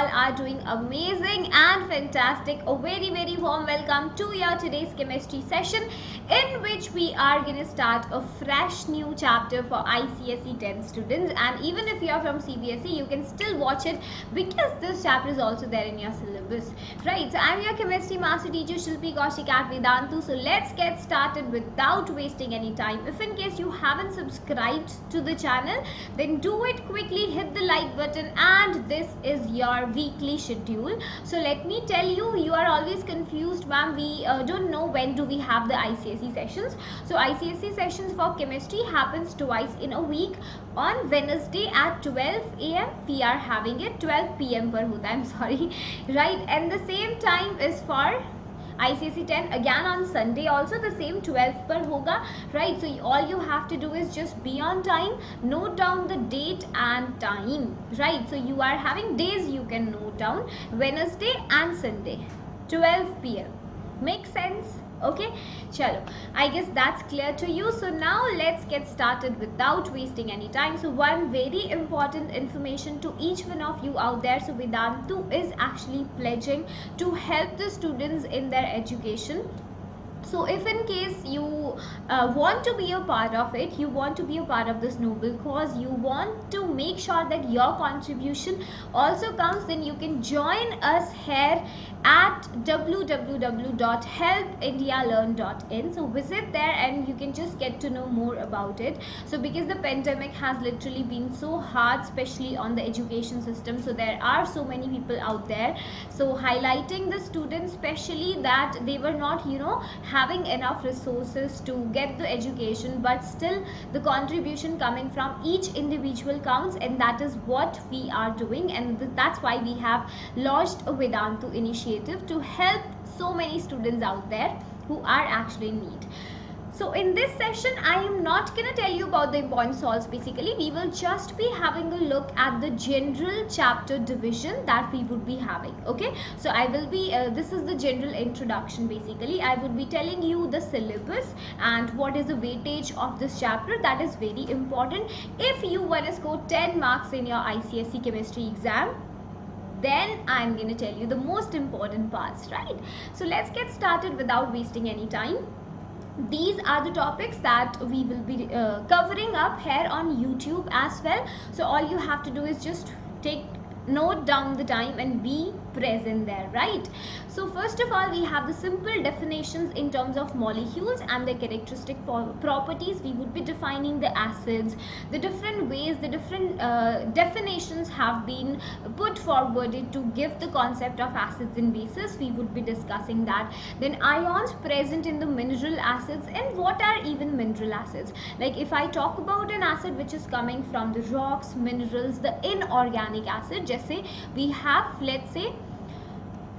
all are doing amazing and fantastic. A very warm welcome to your today's chemistry session, in which we are going to start a fresh new chapter for ICSE 10 students. And even if you are from CBSE, you can still watch it because this chapter is also there in your syllabus, right? So I'm your chemistry master teacher Shilpi Kaushik at Vedantu. So let's get started without wasting any time. If in case you haven't subscribed to the channel, then do it quickly, hit the like button, and this is your weekly schedule. So let me tell you, you are always confused, ma'am, we don't know when do we have the ICSE sessions. So ICSE sessions for chemistry happens twice in a week. On Wednesday at 12 AM we are having it, 12 PM पर होता है, I'm sorry, right? And the same time is for ICSE 10 again on Sunday also, the same 12 पर होगा, right? So all you have to do is just be on time, note down the date and time, right? So you are having days, you can note down Wednesday and Sunday 12 PM. Make sense? Okay, chalo, I guess that's clear to you. So now let's get started without wasting any time. So one very important information to each one of you out there. So Vedantu is actually pledging to help the students in their education. So if in case you want to be a part of it, you want to be a part of this noble cause, you want to make sure that your contribution also counts, then you can join us here at www.helpindialearn.in. So visit there and you can just get to know more about it. So because the pandemic has literally been so hard, especially on the education system, so there are so many people out there, so highlighting the students especially that they were not, having enough resources to get the education, but still the contribution coming from each individual counts, and that is what we are doing, and that's why we have launched a Vedantu initiative to help so many students out there who are actually in need. So in this session, I am not going to tell you about the important solves. Basically, we will just be having a look at the general chapter division that we would be having. Okay, so I will be, this is the general introduction. Basically, I would be telling you the syllabus and what is the weightage of this chapter. That is very important. If you want to score 10 marks in your ICSE chemistry exam, then I'm going to tell you the most important parts, right? So let's get started without wasting any time. These are the topics that we will be covering up here on YouTube as well. So all you have to do is just note down the time and be present there, right? So first of all, we have the simple definitions in terms of molecules and their characteristic properties. We would be defining the acids, the different ways, the different definitions have been put forward to give the concept of acids and bases. We would be discussing that. Then ions present in the mineral acids, and what are even mineral acids? Like if I talk about an acid which is coming from the rocks, minerals, the inorganic acid, जैसे we have, let's say,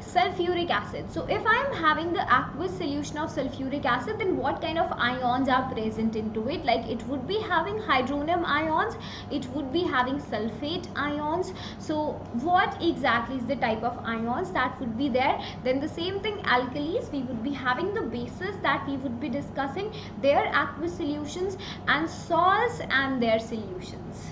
sulfuric acid. So if I am having the aqueous solution of sulfuric acid, then what kind of ions are present into it? Like it would be having hydronium ions, it would be having sulfate ions. So what exactly is the type of ions that would be there? Then the same thing, alkalis, we would be having the bases that we would be discussing, their aqueous solutions, and salts and their solutions.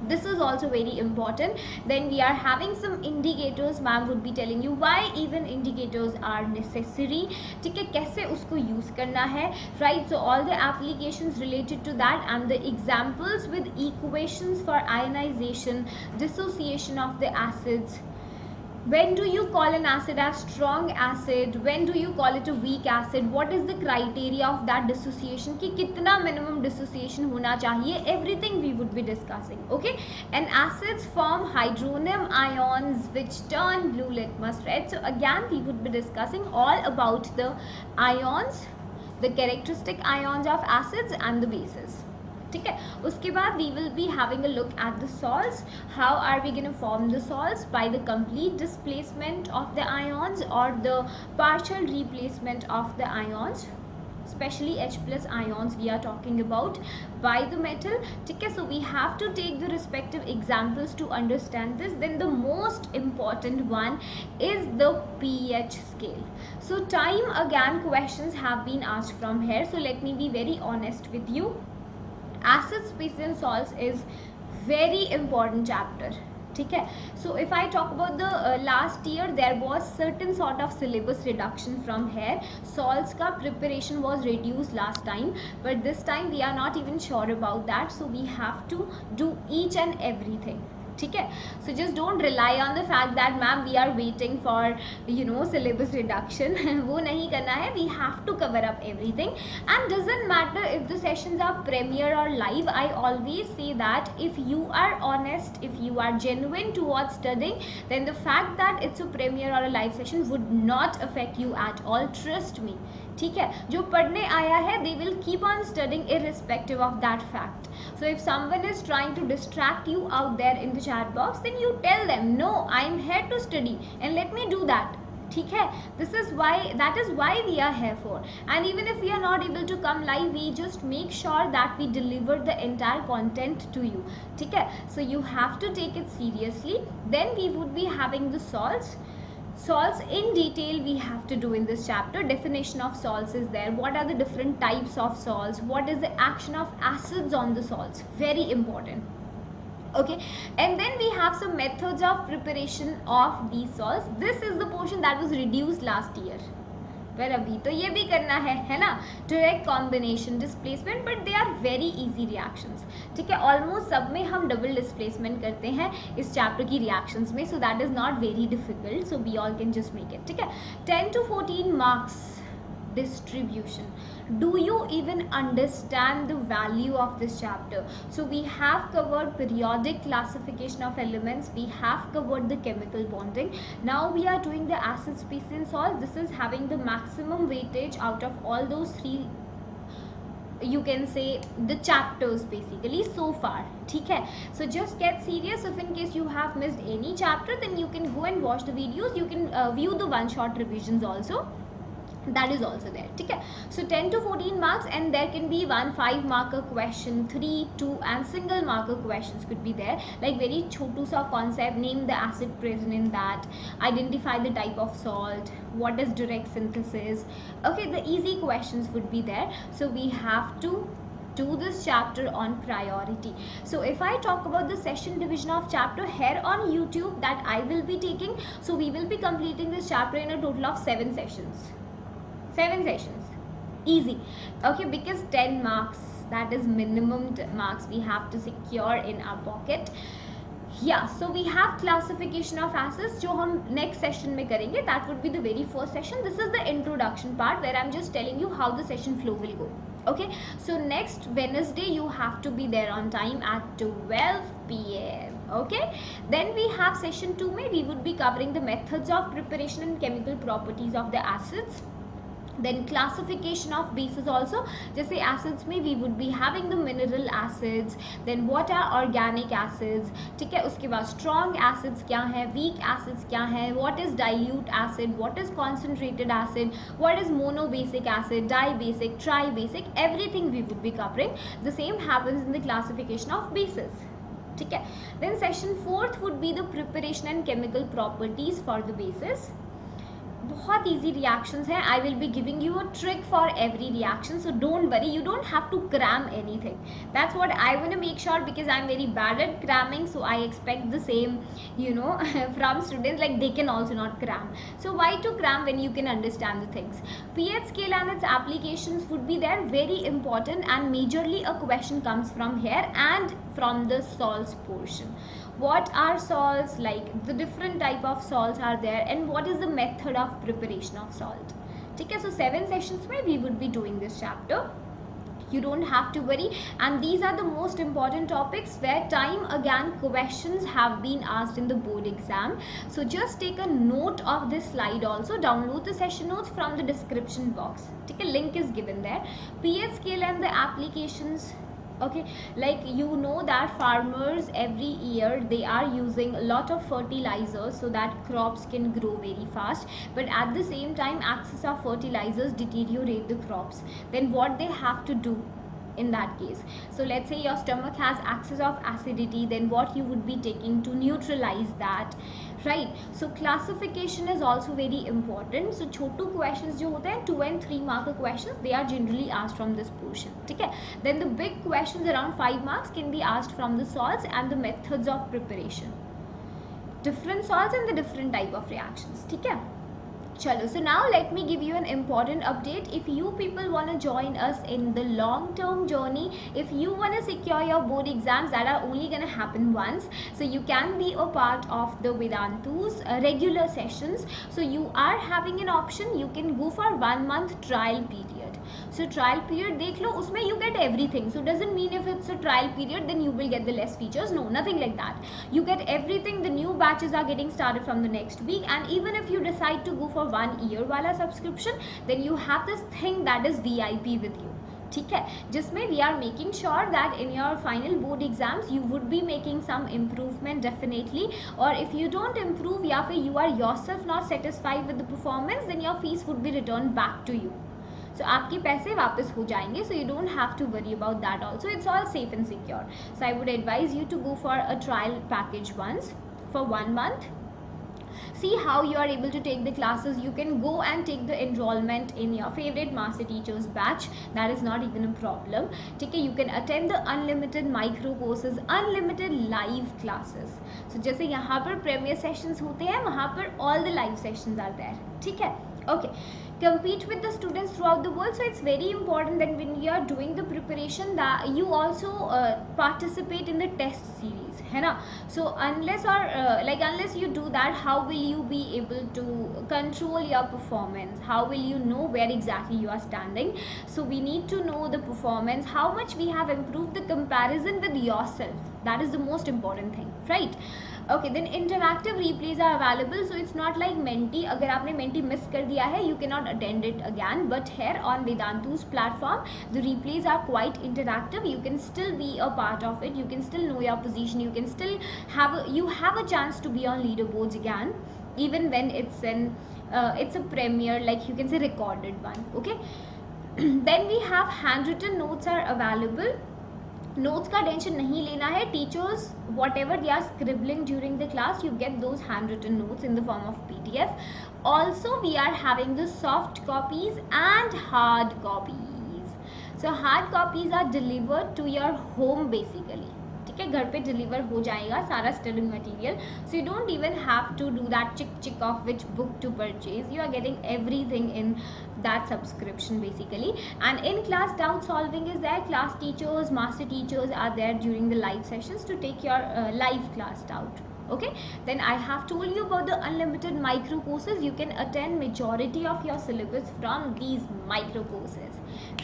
This is also very important. Then we are having some indicators. Ma'am would be telling you why even indicators are necessary, ठीक है, कैसे उसको use करना है, right? So all the applications related to that and the examples with equations for ionization, dissociation of the acids. When do you call an acid as strong acid? When do you call it a weak acid? What is the criteria of that dissociation? कि कितना minimum dissociation होना चाहिए? Everything we would be discussing. Okay, and acids form hydronium ions which turn blue litmus red. So again, we would be discussing all about the ions, the characteristic ions of acids and the bases. ठीक है, उसके बाद we will be having a look at the salts. How are we going to form the salts? By the complete displacement of the ions or the partial replacement of the ions, especially H plus ions we are talking about, by the metal. ठीक है, so we have to take the respective examples to understand this. Then the most important one is the pH scale. So time again questions have been asked from here. So let me be very honest with you. Acids, bases and salts is very important chapter. ठीक है. So if I talk about the last year, there was certain sort of syllabus reduction from here. Sols का preparation was reduced last time, but this time we are not even sure about that, so we have to do each and everything. ठीक है. So just don't rely on the fact that ma'am we are waiting for syllabus reduction. वो नहीं करना है. We have to cover up everything, and doesn't matter if the sessions are premiere or live. I always say that if you are honest, if you are genuine towards studying, then the fact that it's a premiere or a live session would not affect you at all. Trust me. ठीक है. जो पढ़ने आया है, they will keep on studying irrespective of that fact. So if someone is trying to distract you out there in the chat box, then you tell them, no, I am here to study and let me do that. ठीक है. That is why we are here for. And even if we are not able to come live, we just make sure that we deliver the entire content to you. ठीक है. So you have to take it seriously. Then we would be having the salts in detail we have to do in this chapter. Definition of salts is there. What are the different types of salts? What is the action of acids on the salts? Very important. Okay, and then we have some methods of preparation of these salts. This is the portion that was reduced last year. पर अभी तो ये भी करना है ना. Direct combination, displacement, but they are very easy reactions. ठीक है. ऑलमोस्ट सब में हम डबल डिस्प्लेसमेंट करते हैं इस चैप्टर की रिएक्शंस में, so that is not very difficult. So we all can just make it. ठीक है. 10 to 14 marks distribution. Do you even understand the value of this chapter? So we have covered periodic classification of elements, we have covered the chemical bonding. Now we are doing the acid, species and salts. This is having the maximum weightage out of all those three, you can say, the chapters basically so far. ठीक है. So just get serious. If in case you have missed any chapter, then you can go and watch the videos. You can view the one shot revisions also. That is also there. ठीक है. So 10 to 14 marks, and there can be 1 5 marker question, 3 2 and single marker questions could be there, like very छोटू सा concept, name the acid present in that, identify the type of salt, what is direct synthesis. Okay, the easy questions would be there. So we have to do this chapter on priority. So if I talk about the session division of chapter here on YouTube that I will be taking, so we will be completing this chapter in a total of 7 sessions. 7 sessions, easy. Okay, because 10 marks, that is minimum marks we have to secure in our pocket. Yeah, so we have classification of acids जो हम next session में करेंगे. That would be the very first session. This is the introduction part where I'm just telling you how the session flow will go. Okay, so next Wednesday you have to be there on time at 12 PM. Okay, then we have session 2 में we would be covering the methods of preparation and chemical properties of the acids. Then classification of bases also. जैसे acids में we would be having the mineral acids, then what are organic acids. ठीक है. उसके बाद strong acids क्या है, weak acids क्या है, what is dilute acid, what is concentrated acid, what is monobasic acid, dibasic, tribasic, everything we would be covering. The same happens in the classification of bases. ठीक है. Then session 4th would be the preparation and chemical properties for the bases. बहुत easy reactions हैं. I will be giving you a trick for every reaction, so don't worry, you don't have to cram anything. That's what I want to make sure, because I'm very bad at cramming, so I expect the same from students, like they can also not cram. So why to cram when you can understand the things. pH scale and its applications would be there, very important, and majorly a question comes from here and from the salts portion. What are salts, like the different type of salts are there, and what is the method of preparation of salt. ठीक है. So 7 sessions में we would be doing this chapter. You don't have to worry, and these are the most important topics where time again questions have been asked in the board exam. So just take a note of this slide also. Download the session notes from the description box. ठीक है. Link is given there. pH scale and the applications. Okay, like you know that farmers every year they are using a lot of fertilizers so that crops can grow very fast, but at the same time excess of fertilizers deteriorate the crops. Then what they have to do in that case, so let's say your stomach has excess of acidity, then what you would be taking to neutralize that, right? So classification is also very important. So Chhotu questions जो होते हैं 2 and 3 marker questions, they are generally asked from this portion. ठीक है. Then the big questions around 5 marks can be asked from the salts and the methods of preparation. different salts and the different type of reactions. ठीक है, चलो. So now let me give you an important update. If you people want to join us in the long term journey, if you want to secure your board exams that are only going to happen once, so you can be a part of the Vedantu's regular sessions. So you are having an option, you can go for 1 month trial period. So trial period देख लो, उसमें you get everything. So doesn't mean if it's a trial period then you will get the less features. No, nothing like that. You get everything. The new batches are getting started from the next week, and even if you decide to go for 1 year वाला subscription, then you have this thing that is VIP with you. ठीक है, जिसमें we are making sure that in your final board exams you would be making some improvement definitely, or if you don't improve या फिर you are yourself not satisfied with the performance, then your fees would be returned back to you. So आपके पैसे वापस हो जाएंगे. So you don't have to worry about that also. It's all safe and secure. So I would advise you to go for a trial package once for 1 month. See how you are able to take the classes. You can go and take the enrollment in your favorite master teachers batch. That is not even a problem. ठीक है, you can attend the unlimited micro courses, unlimited live classes. So जैसे यहाँ पर premier sessions होते हैं, वहाँ पर all the live sessions are there. ठीक है, okay. Compete with the students throughout the world. So it's very important that when you are doing the preparation that you also participate in the test series, है ना. So unless or unless you do that, how will you be able to control your performance? How will you know where exactly you are standing? So we need to know the performance, how much we have improved, the comparison with yourself. That is the most important thing, right? Okay, then interactive replays are available. So it's not like Menti. अगर आपने Menti miss कर दिया है, you cannot attend it again. But here on Vedantu's platform, the replays are quite interactive. You can still be a part of it. You can still know your position. You can still have a chance to be on leaderboards again, even when it's a premiere, like you can say recorded one. Okay. Then we have handwritten notes are available. Notes का tension नहीं लेना है. Teachers whatever they are scribbling during the class, you get those handwritten notes in the form of PDF. Also we are having the soft copies and hard copies. So hard copies are delivered to your home basically. ठीक है, घर पे deliver हो जाएगा सारा study material. So you don't even have to do that check of which book to purchase. You are getting everything in that subscription basically. And in class doubt solving is there. Class teachers, master teachers are there during the live sessions to take your live class doubt. Okay, then I have told you about the unlimited micro courses. You can attend majority of your syllabus from these micro courses,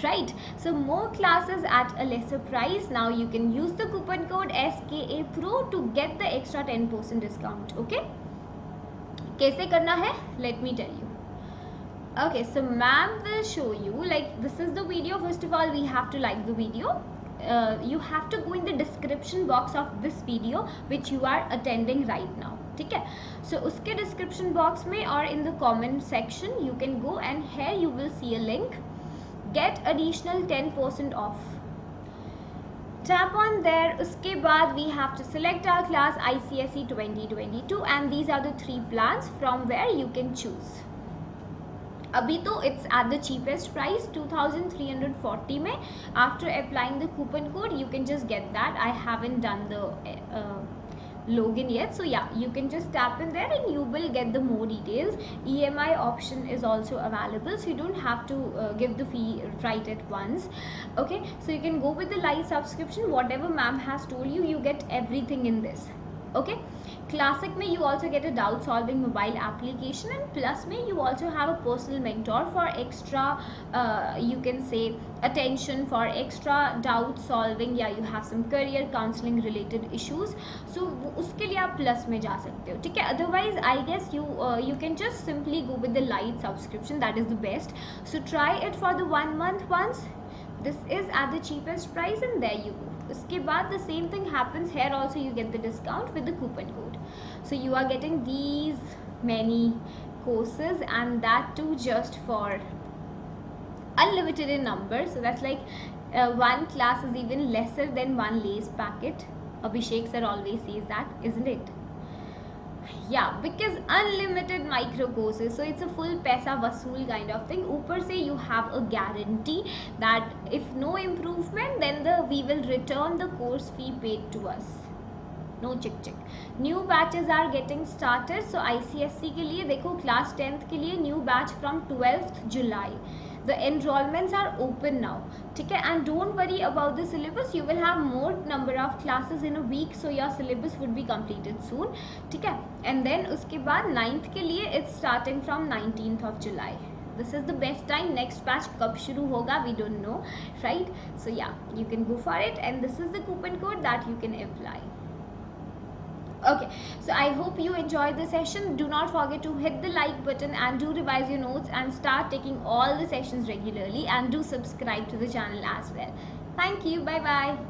right? So more classes at a lesser price. Now you can use the coupon code SKA Pro to get the extra 10% discount. Okay, कैसे करना है, let me tell you. Okay, so ma'am will show you, like this is the video. First of all, we have to like the video. You have to go in the description box of this video which you are attending right now. ठीक है, so उसके description box में और in the comment section you can go, and here you will see a link, get additional 10% off. Tap on there. उसके बाद we have to select our class ICSE 2022, and these are the 3 plans from where you can choose. अभी तो it's at the cheapest price 2340 में. After applying the coupon code you can just get that. I haven't done the login yet, so yeah, you can just tap in there and you will get the more details. EMI option is also available, so you don't have to give the fee right at once. Okay, so you can go with the live subscription. Whatever ma'am has told you, you get everything in this. Okay, classic में you also get a doubt solving mobile application, and plus में you also have a personal mentor for extra you can say attention, for extra doubt solving, या you have some career counseling related issues. So उसके लिए आप plus में जा सकते हो. ठीक है, otherwise I guess you can just simply go with the light subscription. That is the best. So try it for the 1 month once. This is at the cheapest price, and there you go. उसके बाद the same thing happens here also. You get the discount with the coupon code. So you are getting these many courses, and that too just for unlimited in number. So that's like one class is even lesser than one Lay's packet. Abhishek sir always says that, isn't it? Yeah, because unlimited micro courses, so it's a full paisa vasool kind of thing. ऊपर से you have a guarantee that if no improvement, then we will return the course fee paid to us. नो चिक चिक. New batches are getting started. So ICSE के लिए देखो, class 10th के लिए new batch from 12th July. The enrollments are open now. ठीक है, and don't worry about the syllabus. You will have more number of classes in a week, so your syllabus would be completed soon. ठीक है, and then उसके बाद 9th के लिए it's starting from 19th of July. This is the best time. Next batch कब शुरू होगा we don't know, right? So yeah, you can go for it, and this is the coupon code that you can apply. Okay, so I hope you enjoyed the session. Do not forget to hit the like button and do revise your notes and start taking all the sessions regularly, and do subscribe to the channel as well. Thank you. Bye bye.